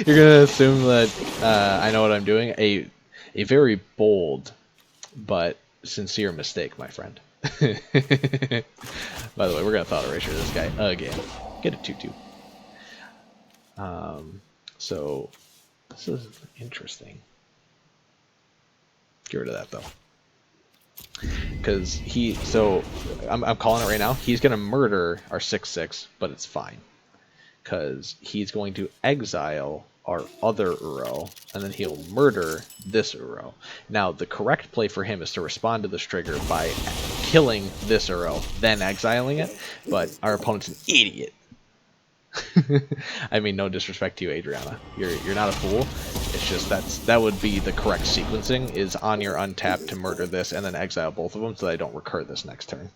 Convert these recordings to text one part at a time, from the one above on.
You're gonna assume that I know what I'm doing. A very bold but sincere mistake, my friend. By the way, we're gonna thought erasure this guy again. Get a 2/2. So this is interesting. Get rid of that though, because I'm calling it right now. He's gonna murder our 6/6, but it's fine, because he's going to exile our other Uro, and then he'll murder this Uro. Now, the correct play for him is to respond to this trigger by killing this Uro, then exiling it, but our opponent's an idiot. I mean, no disrespect to you, Adriana. You're not a fool. It's just that would be the correct sequencing, is on your untap to murder this and then exile both of them so that I don't recur this next turn.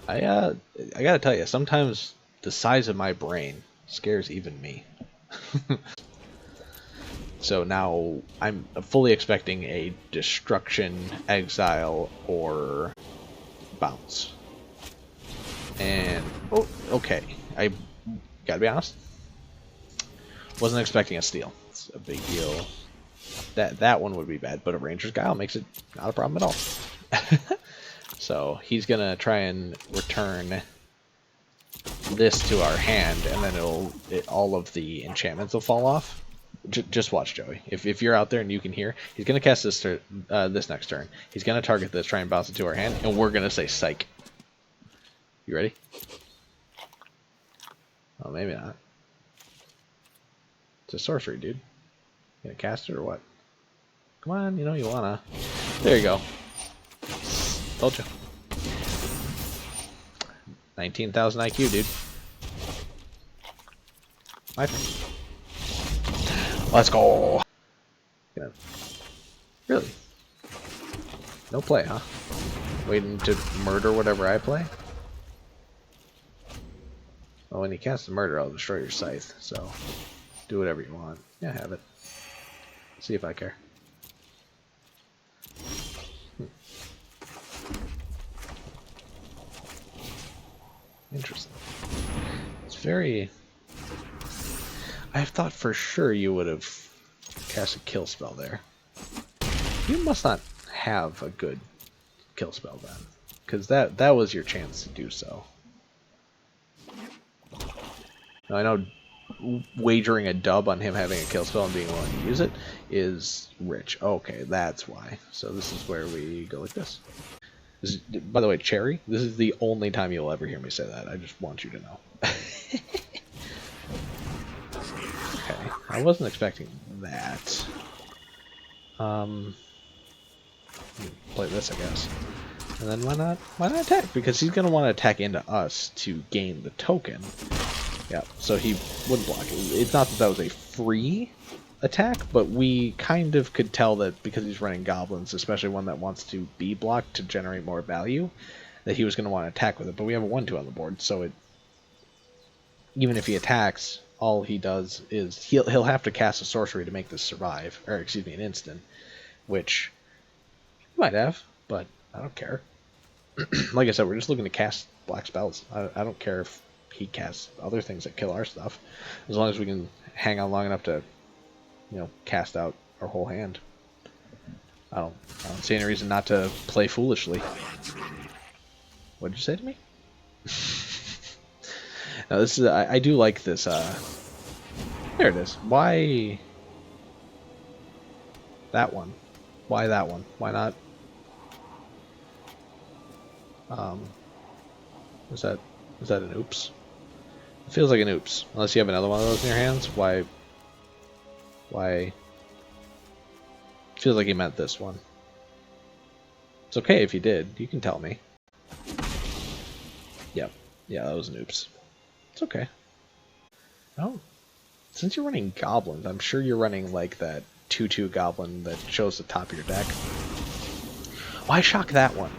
I gotta tell you, sometimes the size of my brain scares even me. So now I'm fully expecting a destruction, exile, or bounce. And oh, okay, I gotta be honest, wasn't expecting a steal. It's a big deal. That one would be bad, but a Ranger's Guile makes it not a problem at all. So he's gonna try and return this to our hand, and then all of the enchantments will fall off. Just watch, Joey. If you're out there and you can hear, he's gonna cast this this next turn. He's gonna target this, try and bounce it to our hand, and we're gonna say psych. You ready? Oh, maybe not. It's a sorcery, dude. You gonna cast it or what? Come on, you know you wanna. There you go. Told you. 19,000 IQ, dude. My turn. Let's go. Yeah. Really? No play, huh? Waiting to murder whatever I play? Well, when you cast the murder, I'll destroy your scythe, so do whatever you want. Yeah, have it. See if I care. Interesting. It's very... I thought for sure you would have cast a kill spell there. You must not have a good kill spell then, because that was your chance to do so. Now, I know wagering a dub on him having a kill spell and being willing to use it is rich. Okay, that's why. So this is where we go like this. By the way, Cherry, this is the only time you'll ever hear me say that. I just want you to know. Okay, I wasn't expecting that. Play this, I guess. And then why not attack? Because he's going to want to attack into us to gain the token. Yeah, so he wouldn't block it. It's not that that was a free attack, but we kind of could tell that because he's running goblins, especially one that wants to be blocked to generate more value, that he was going to want to attack with it. But we have a 1/2 on the board, so even if he attacks, all he does is he'll have to cast a sorcery to make this survive, or excuse me, an instant, which he might have, but I don't care. Like I said, we're just looking to cast black spells. I don't care if he casts other things that kill our stuff, as long as we can hang on long enough to, you know, cast out our whole hand. I don't see any reason not to play foolishly. What did you say to me? Now this is I do like this. There it is. Why that one? Why that one? Why not? Was that an oops? It feels like an oops. Unless you have another one of those in your hands. Why? It feels like you meant this one. It's okay if you did. You can tell me. Yep. Yeah, that was an oops. It's okay. Oh. Since you're running goblins, I'm sure you're running like that 2/2 goblin that shows the top of your deck. Why shock that one?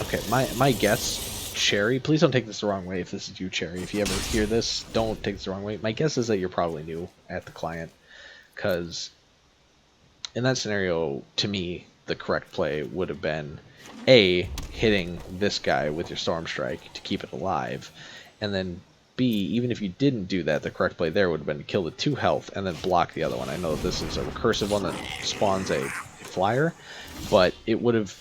Okay, my guess, Cherry, please don't take this the wrong way if this is you, Cherry. If you ever hear this, don't take this the wrong way. My guess is that you're probably new at the client, because in that scenario, to me, the correct play would have been A, hitting this guy with your Storm Strike to keep it alive, and then B, even if you didn't do that, the correct play there would have been to kill the 2 health and then block the other one. I know this is a recursive one that spawns a flyer, but it would have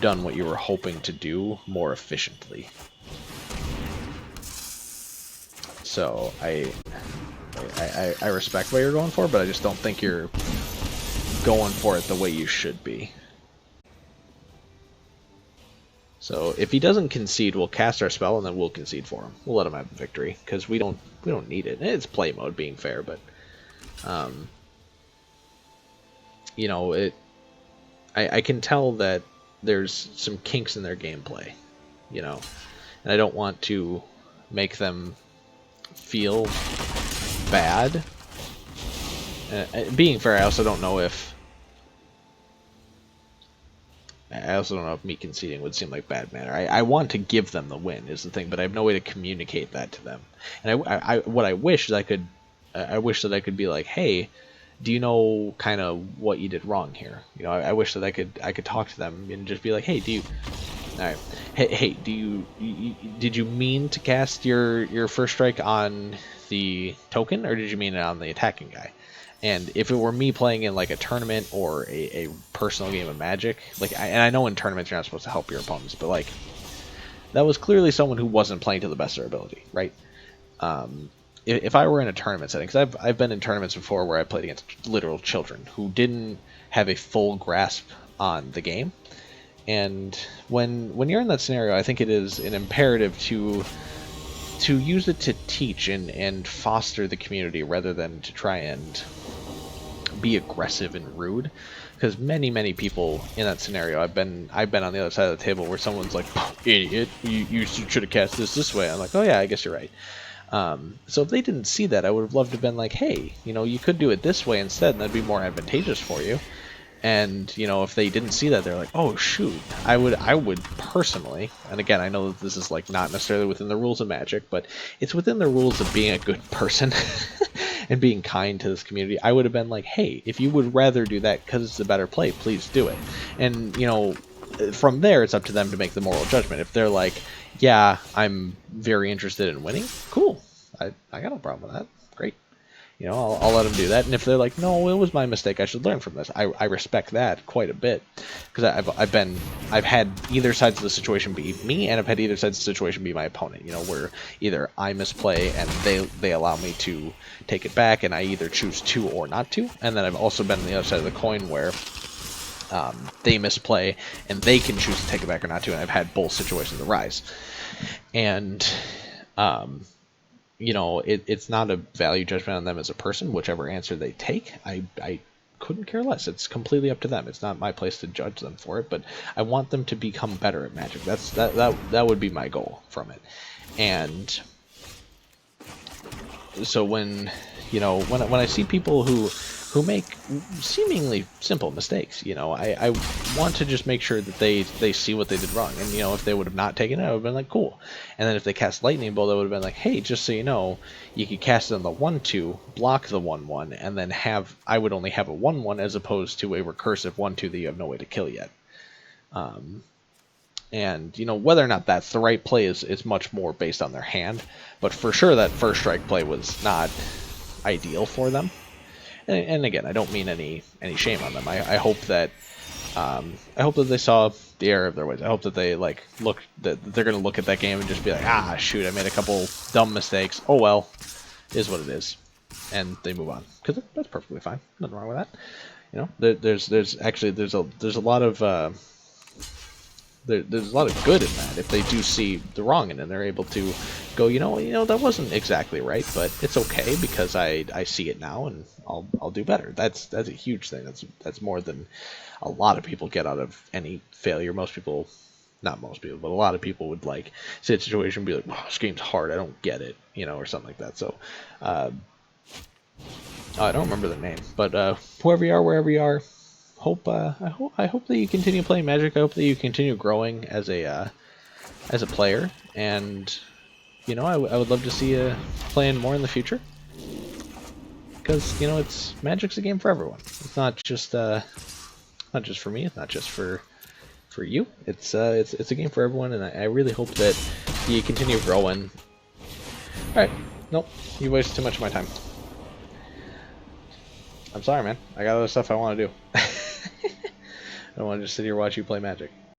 done what you were hoping to do more efficiently. So I respect what you're going for, but I just don't think you're going for it the way you should be. So if he doesn't concede, we'll cast our spell and then we'll concede for him. We'll let him have the victory because we don't need it. It's play mode, being fair, but you know, I can tell that there's some kinks in their gameplay, you know, and I don't want to make them feel bad. Being fair, I also don't know if me conceding would seem like bad manner. I want to give them the win is the thing, but I have no way to communicate that to them. And what I wish is I wish that I could be like, hey, do you know kind of what you did wrong here? You know, I wish that I could talk to them and just be like, hey, did you mean to cast your first strike on the token, or did you mean it on the attacking guy? And if it were me playing in like a tournament or a personal game of Magic, like, and I know in tournaments you're not supposed to help your opponents, but like, that was clearly someone who wasn't playing to the best of their ability, right? If I were in a tournament setting, because I've been in tournaments before where I played against literal children who didn't have a full grasp on the game, and when you're in that scenario, I think it is an imperative to use it to teach and foster the community rather than to try and be aggressive and rude, because many people in that scenario, I've been on the other side of the table where someone's like, idiot, you should have cast this way. I'm like, oh yeah, I guess you're right. So if they didn't see that, I would have loved to have been like, hey, you know, you could do it this way instead, and that'd be more advantageous for you. And, you know, if they didn't see that, they're like, oh, shoot, I would personally, and again, I know that this is, like, not necessarily within the rules of Magic, but it's within the rules of being a good person and being kind to this community. I would have been like, hey, if you would rather do that because it's a better play, please do it. And, you know, from there, it's up to them to make the moral judgment. If they're like, yeah, I'm very interested in winning, cool. I got no problem with that. Great. You know, I'll let them do that. And if they're like, no, it was my mistake, I should learn from this, I respect that quite a bit, because I've had either sides of the situation be me, and I've had either sides of the situation be my opponent. You know, where either I misplay and they allow me to take it back, and I either choose to or not to. And then I've also been on the other side of the coin where they misplay and they can choose to take it back or not to. And I've had both situations arise, and you know, it's not a value judgment on them as a person. Whichever answer they take, I couldn't care less. It's completely up to them. It's not my place to judge them for it, but I want them to become better at Magic. That would be my goal from it. And so when I see people who make seemingly simple mistakes, you know, I want to just make sure that they see what they did wrong. And, you know, if they would have not taken it, I would have been like, cool. And then if they cast Lightning Bolt, I would have been like, hey, just so you know, you could cast it on the 1/2, block the 1/1, and then I would only have a 1/1 as opposed to a recursive 1/2 that you have no way to kill yet. And, you know, whether or not that's the right play is much more based on their hand. But for sure, that first strike play was not ideal for them. And again, I don't mean any shame on them. I hope that they saw the error of their ways. I hope that they that they're gonna look at that game and just be like, ah, shoot, I made a couple dumb mistakes. Oh well, is what it is, and they move on, because that's perfectly fine. Nothing wrong with that. You know, there's a lot of there's a lot of good in that if they do see the wrong in it and they're able to go, you know that wasn't exactly right, but it's okay because I see it now and I'll do better. That's a huge thing. That's more than a lot of people get out of any failure. Not most people, but a lot of people would like see a situation and be like, oh, this game's hard, I don't get it, you know, or something like that. So I don't remember the name, but whoever you are, wherever you are, I hope that you continue playing Magic. I hope that you continue growing as a player, and you know, I would love to see you playing more in the future, because you know, Magic's a game for everyone. It's not just not just for me. It's not just for you. It's a game for everyone, and I really hope that you continue growing. All right, nope, you wasted too much of my time. I'm sorry, man. I got other stuff I want to do. I don't want to just sit here and watch you play Magic.